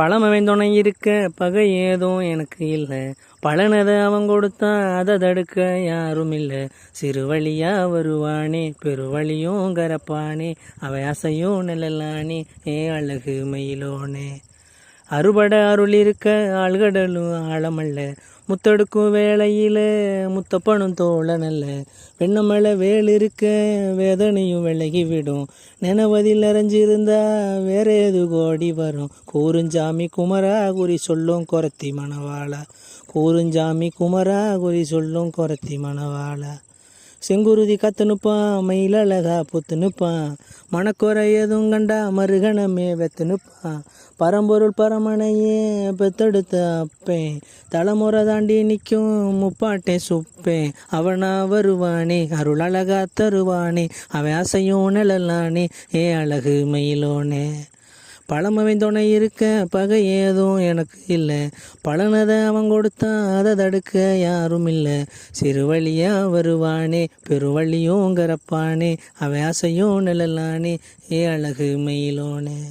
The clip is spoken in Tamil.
பழமவன் துணை இருக்க பகை ஏதும் எனக்கு இல்லை. பழனதை அவன் கொடுத்தா அதை தடுக்க யாரும் இல்லை. சிறு வழியா வருவானே பெருவழியும் கரப்பானே அவை அசையும் நிழலானே ஏ அழகு மயிலோனே. அறுபட அருள் இருக்க ஆழ்கடலும் ஆழமல்ல. முத்தெடுக்கும் வேளையில முத்தப்பனும் தோழனல்ல. வெண்ணமலை வேல் இருக்க வேதனையும் விலகிவிடும். நினைவதில் நிறைஞ்சிருந்தா வேற ஏது கோடி வரும். கூறுஞ்சாமி குமரா குறி சொல்லும் குரத்தி மணவாளா. கூறுஞ்சாமி குமரா குறி சொல்லும் குரத்தி மணவாளா. செங்குருதி கத்துனுப்பான் மயிலழகா புத்துனுப்பான். மணக்குறை எதுவும் கண்டா மறுகணமே வெத்துனுப்பான். பரம்பொருள் பரமனையே பெத்தெடுத்த அப்பேன். தலைமுறை தாண்டி நிற்கும் முப்பாட்டே சுப்பேன். அவனா வருவானே அருள் அழகா தருவானே அவன் அசையும் நிழலானே ஏ அழகு மயிலோனே. பழமவன் துணை இருக்க பகை ஏதும் எனக்கு இல்லை. பழனதை அவன் கொடுத்தான் அதை தடுக்க யாரும் இல்லை. சிறு வழியா வருவானே பெருவழியும் கரப்பானே அவன் அசையும் நிழலானே ஏ அழகு மயிலோனே.